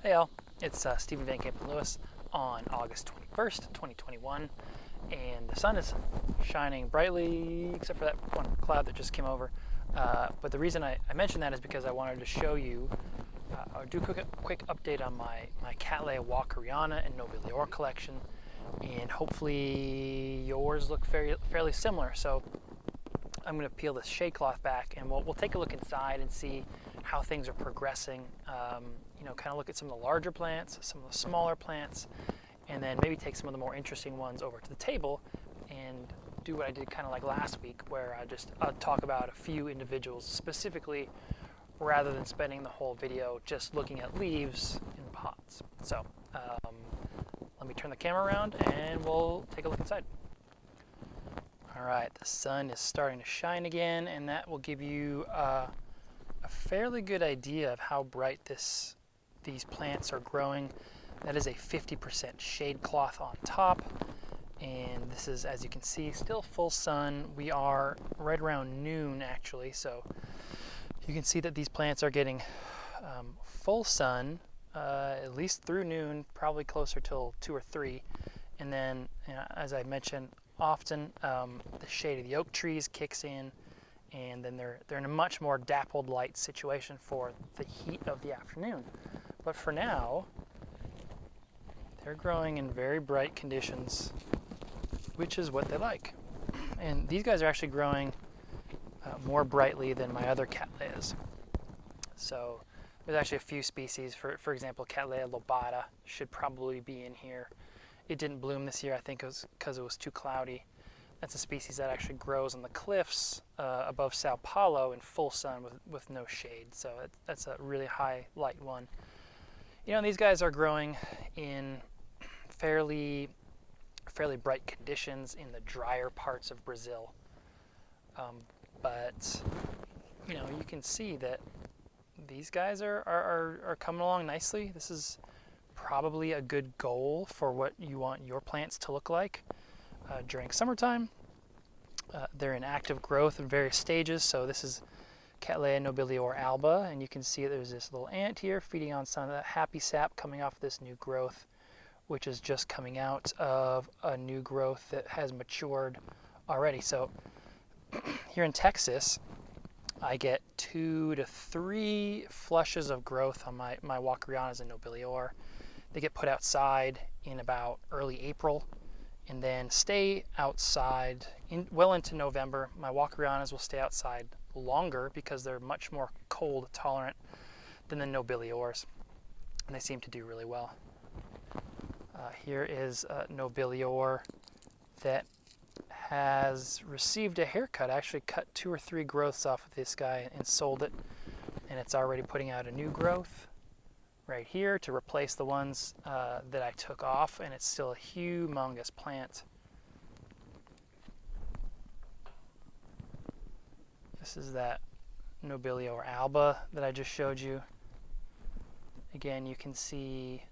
Hey all, it's Stephen Van Kampen-Lewis on August 21st, 2021, and the sun is shining brightly, except for that one cloud that just came over. But the reason I mentioned that is because I wanted to show you, or do a quick update on my Cattleya walkeriana and nobilior collection, and hopefully yours look fairly similar. So I'm going to peel this shade cloth back, and we'll take a look inside and see how things are progressing. Kind of look at some of the larger plants, some of the smaller plants, and then maybe take some of the more interesting ones over to the table and do what I did kind of like last week, where I'll talk about a few individuals specifically, rather than spending the whole video just looking at leaves in pots. So let me turn the camera around and we'll take a look inside. All right, the sun is starting to shine again, and that will give you a fairly good idea of how bright these plants are growing. That is a 50% shade cloth on top, and this is, as you can see, still full sun. We are right around noon actually, so you can see that these plants are getting full sun at least through noon, probably closer till 2 or 3, and then as I mentioned often, the shade of the oak trees kicks in, and then they're in a much more dappled light situation for the heat of the afternoon. But for now, they're growing in very bright conditions, which is what they like. And these guys are actually growing more brightly than my other Cattleyas. So there's actually a few species, for example, Cattleya lobata should probably be in here. It didn't bloom this year, I think it was because it was too cloudy. That's a species that actually grows on the cliffs above Sao Paulo in full sun with no shade. So that's a really high light one. These guys are growing in fairly bright conditions in the drier parts of Brazil. But you can see that these guys are coming along nicely. This is probably a good goal for what you want your plants to look like during summertime. They're in active growth in various stages. So this is Cattleya nobilior alba, and you can see there's this little ant here feeding on some of that happy sap coming off this new growth, which is just coming out of a new growth that has matured already. So here in Texas, I get 2 to 3 flushes of growth on my walkerianas and nobilior. They get put outside in about early April and then stay outside well into November. My walkerianas will stay outside longer because they're much more cold tolerant than the nobiliors, and they seem to do really well. Here is a nobilior that has received a haircut. I actually cut 2 or 3 growths off of this guy and sold it, and it's already putting out a new growth right here to replace the ones that I took off, and it's still a humongous plant. This is that nobilior alba that I just showed you. Again, you can see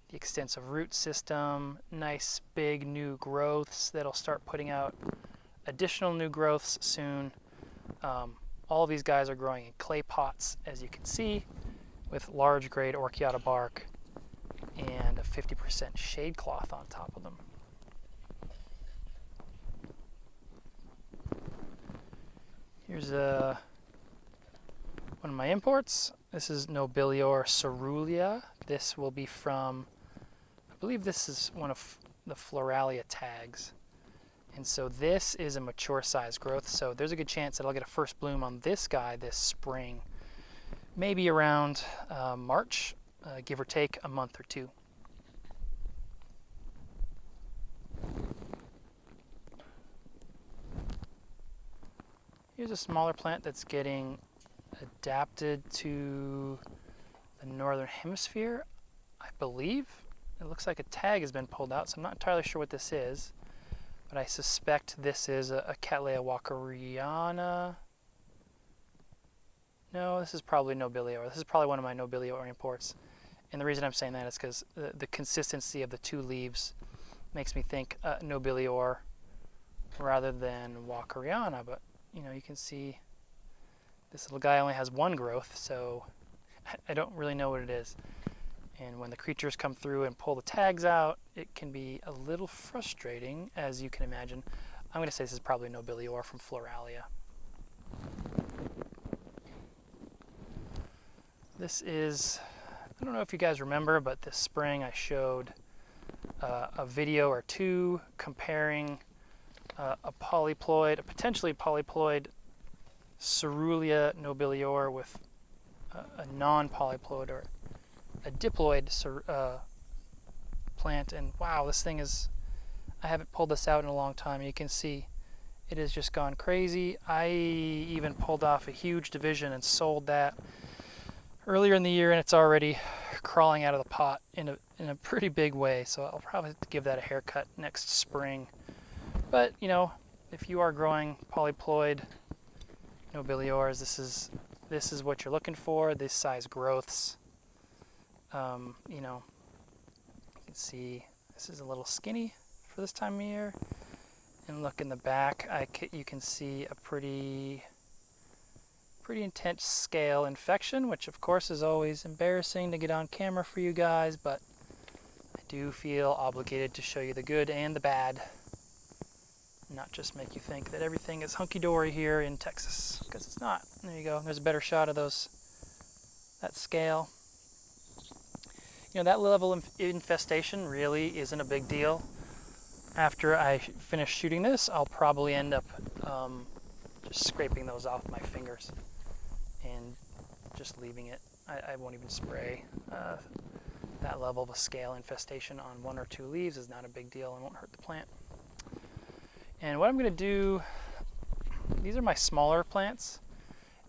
the extensive root system, nice big new growths that'll start putting out additional new growths soon. All of these guys are growing in clay pots, as you can see, with large grade orchiata bark and a 50% shade cloth on top of them. Here's one of my imports. This is nobilior cerulean. This will be from, I believe this is one of the Floralia tags. And so this is a mature size growth, so there's a good chance that I'll get a first bloom on this guy this spring, maybe around March, give or take a month or 2. Here's a smaller plant that's getting adapted to the northern hemisphere, I believe. It looks like a tag has been pulled out, so I'm not entirely sure what this is, but I suspect this is a Cattleya walkeriana. No, this is probably nobilior. This is probably one of my nobilior imports. And the reason I'm saying that is because the consistency of the 2 leaves makes me think nobilior rather than walkeriana. But you can see this little guy only has 1 growth, so I don't really know what it is. And when the creatures come through and pull the tags out, it can be a little frustrating, as you can imagine. I'm going to say this is probably nobilior from Floralia. This is, I don't know if you guys remember, but this spring I showed a video or two comparing a potentially polyploid Cattleya nobilior with a non-polyploid or a diploid plant, and wow, this thing is, I haven't pulled this out in a long time. You can see it has just gone crazy. I even pulled off a huge division and sold that earlier in the year, and it's already crawling out of the pot in a pretty big way, so I'll probably have to give that a haircut next spring. But you know, if you are growing polyploid nobiliors, this is what you're looking for, this size growths. You know, you can see this is a little skinny for this time of year, and look in the back, you can see a pretty intense scale infection, which of course is always embarrassing to get on camera for you guys, but I do feel obligated to show you the good and the bad, not just make you think that everything is hunky-dory here in Texas, because it's not. There you go, there's a better shot of that scale. You know, that level of infestation really isn't a big deal. After I finish shooting this, I'll probably end up just scraping those off my fingers and just leaving it. I won't even spray. That level of a scale infestation on 1 or 2 leaves is not a big deal and won't hurt the plant. And what I'm going to do, these are my smaller plants,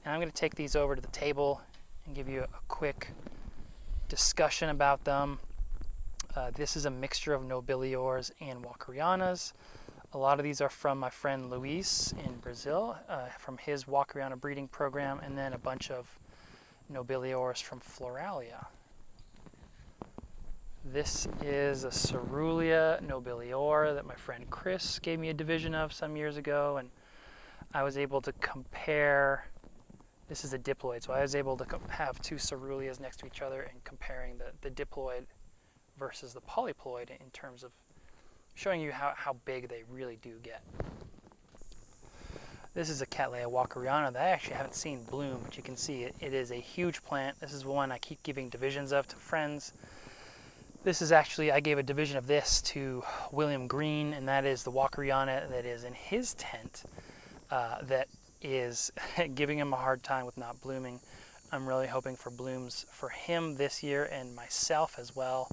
and I'm going to take these over to the table and give you a quick discussion about them. This is a mixture of nobiliors and walkerianas. A lot of these are from my friend Luis in Brazil, from his walkeriana breeding program, and then a bunch of nobiliors from Floralia. This is a Cattleya nobilior that my friend Chris gave me a division of some years ago, and I was able to compare. This is a diploid, so I was able to have 2 Cattleyas next to each other and comparing the diploid versus the polyploid in terms of showing you how big they really do get. This is a Cattleya walkeriana that I actually haven't seen bloom, but you can see it is a huge plant. This is one I keep giving divisions of to friends. This is actually, I gave a division of this to William Green, and that is the walkeriana that is in his tent that is giving him a hard time with not blooming. I'm really hoping for blooms for him this year and myself as well.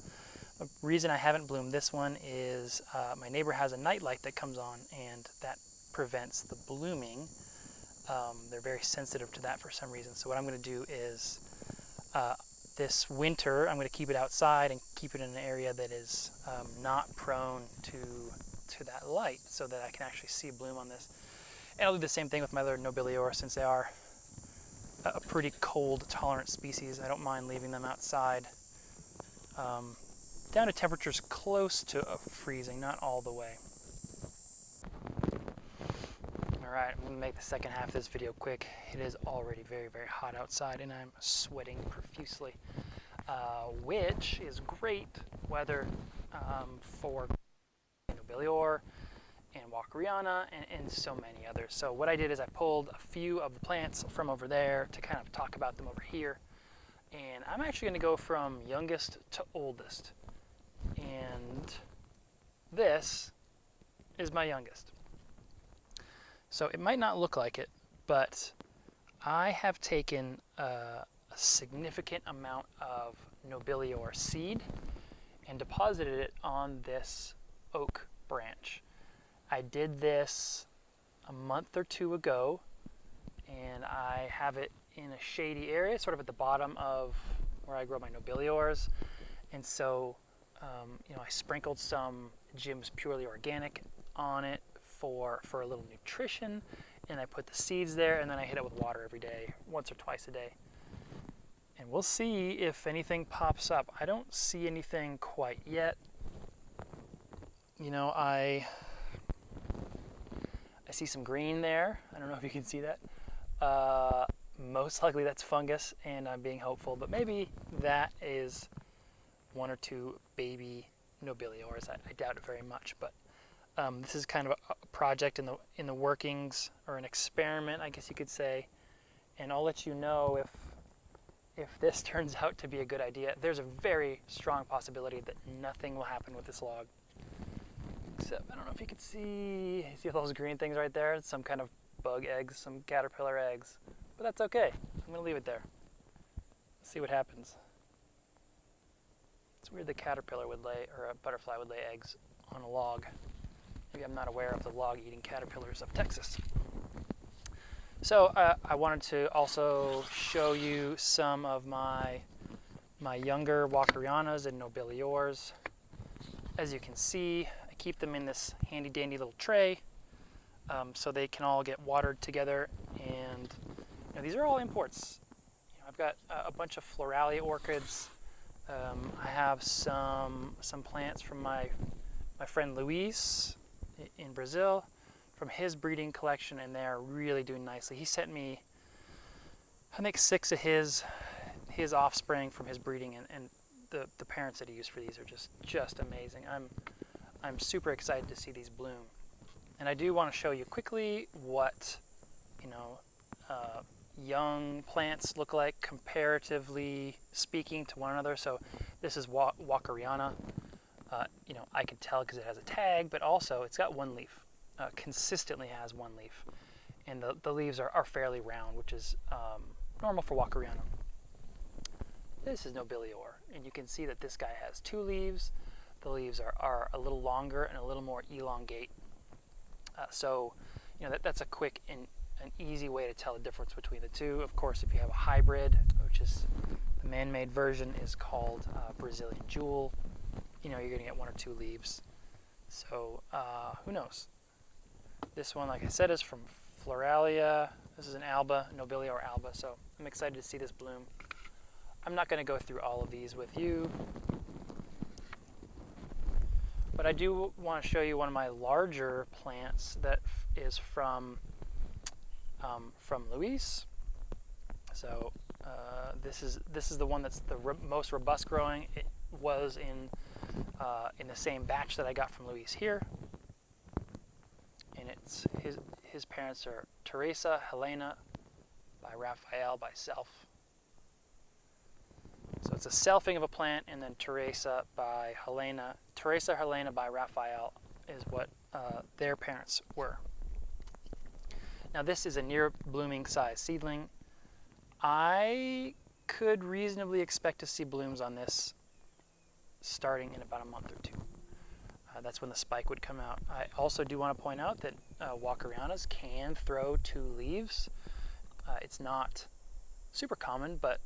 The reason I haven't bloomed this one is my neighbor has a nightlight that comes on, and that prevents the blooming. They're very sensitive to that for some reason. So what I'm going to do is this winter I'm going to keep it outside and keep it in an area that is not prone to that light, so that I can actually see bloom on this. And I'll do the same thing with my other nobilior, since they are a pretty cold tolerant species. I don't mind leaving them outside down to temperatures close to freezing, not all the way. Alright, I'm going to make the second half of this video quick. It is already very, very hot outside, and I'm sweating profusely, which is great weather for nobilior and walkeriana and so many others. So what I did is I pulled a few of the plants from over there to kind of talk about them over here, and I'm actually going to go from youngest to oldest, and this is my youngest. So it might not look like it, but I have taken a significant amount of nobilior seed and deposited it on this oak branch. I did this a month or 2 ago, and I have it in a shady area, sort of at the bottom of where I grow my nobiliors. And so, you know, I sprinkled some Jim's Purely Organic on it for a little nutrition, and I put the seeds there, and then I hit it with water every day, once or twice a day. And we'll see if anything pops up. I don't see anything quite yet. You know, I see some green there. I don't know if you can see that. Most likely that's fungus, and I'm being hopeful, but maybe that is one or two baby nobiliors. I doubt it very much, but this is kind of a project in the workings, or an experiment, I guess you could say. And I'll let you know if this turns out to be a good idea. There's a very strong possibility that nothing will happen with this log. Except, I don't know if you can see those green things right there? It's some kind of bug eggs, some caterpillar eggs. But that's okay. I'm going to leave it there. Let's see what happens. It's weird the caterpillar would lay, or a butterfly would lay eggs on a log. Maybe I'm not aware of the log-eating caterpillars of Texas. So I wanted to also show you some of my younger walkerianas and nobiliors. As you can see, I keep them in this handy-dandy little tray so they can all get watered together. And these are all imports. I've got a bunch of Floralia orchids. I have some plants from my friend Luis in Brazil, from his breeding collection, and they're really doing nicely. He sent me, I think, 6 of his offspring from his breeding, and the parents that he used for these are just amazing. I'm super excited to see these bloom. And I do want to show you quickly what young plants look like, comparatively speaking, to one another. So this is walkeriana. I can tell because it has a tag, but also it's got one leaf. Consistently has one leaf, and the leaves are fairly round, which is normal for walkeriana. This is nobilior, and you can see that this guy has 2 leaves. The leaves are a little longer and a little more elongate. So that's a quick and an easy way to tell the difference between the two. Of course, if you have a hybrid, which is the man-made version, is called Brazilian jewel, you're going to get 1 or 2 leaves. So who knows? This one, like I said, is from Floralia. This is an alba, nobilior alba, so I'm excited to see this bloom. I'm not going to go through all of these with you, but I do want to show you one of my larger plants that is from Luis. So this is the one that's the most robust growing. It was in the same batch that I got from Luis here. And it's his parents are Teresa, Helena by Raphael by Self. So it's a selfing of a plant, and then Teresa by Helena. Teresa Helena by Raphael is what their parents were. Now this is a near blooming size seedling. I could reasonably expect to see blooms on this starting in about a month or 2. That's when the spike would come out. I also do want to point out that walkerianas can throw 2 leaves. It's not super common, but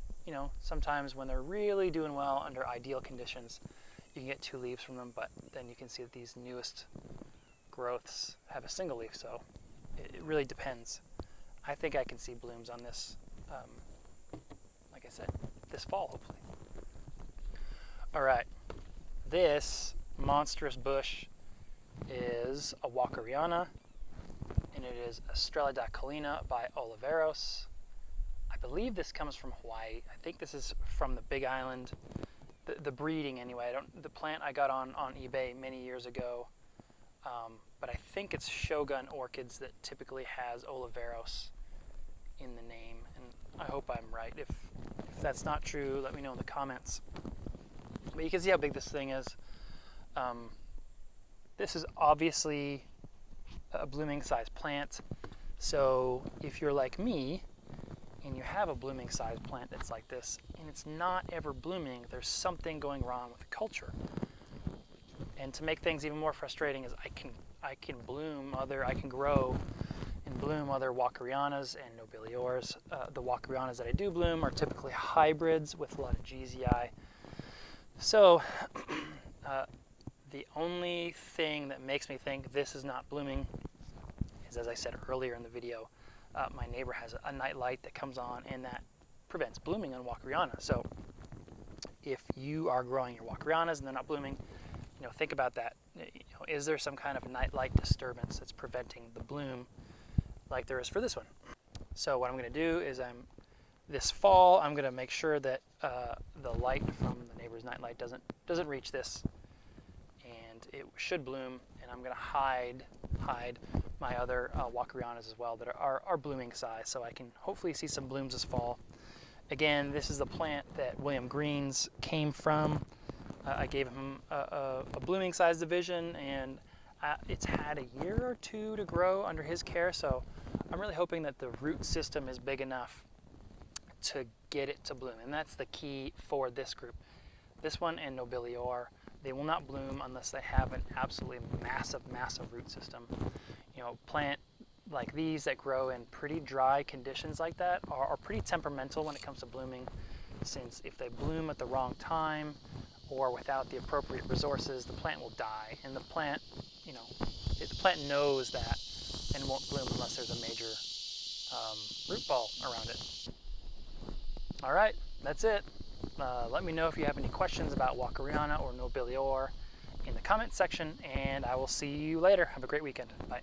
sometimes when they're really doing well under ideal conditions, you can get 2 leaves from them. But then you can see that these newest growths have a single leaf, so it really depends. I think I can see blooms on this, like I said, this fall, hopefully. All right, this monstrous bush is a walkeriana, and it is Estrella daclylina by Oliveros. I believe this comes from Hawaii. I think this is from the Big Island, the breeding anyway. The plant I got on eBay many years ago, but I think it's Shogun Orchids that typically has Oliveros in the name, and I hope I'm right. If that's not true, let me know in the comments. But you can see how big this thing is. This is obviously a blooming size plant, so if you're like me and you have a blooming size plant that's like this and it's not ever blooming, there's something going wrong with the culture. And to make things even more frustrating is I can grow and bloom other walkerianas and nobiliors. The walkerianas that I do bloom are typically hybrids with a lot of GZI. So the only thing that makes me think this is not blooming is, as I said earlier in the video, my neighbor has a night light that comes on, and that prevents blooming on walkeriana. So if you are growing your walkerianas and they're not blooming, think about that. Is there some kind of night light disturbance that's preventing the bloom like there is for this one? So what I'm going to do is this fall, I'm going to make sure that the light from the neighbor's neighbor's nightlight doesn't reach this, and it should bloom. And I'm going to hide my other walkerianas as well that are blooming size, so I can hopefully see some blooms this fall. Again, this is the plant that William Green's came from. I gave him a blooming size division, and it's had a year or two to grow under his care, so I'm really hoping that the root system is big enough to get it to bloom, and that's the key for this group. This one and nobilior, they will not bloom unless they have an absolutely massive root system. You know, plant like these that grow in pretty dry conditions like that are pretty temperamental when it comes to blooming, since if they bloom at the wrong time or without the appropriate resources, the plant will die. And the plant, you know, the plant knows that and won't bloom unless there's a major root ball around it. All right, that's it. Let me know if you have any questions about walkeriana or nobilior in the comment section, and I will see you later. Have a great weekend. Bye.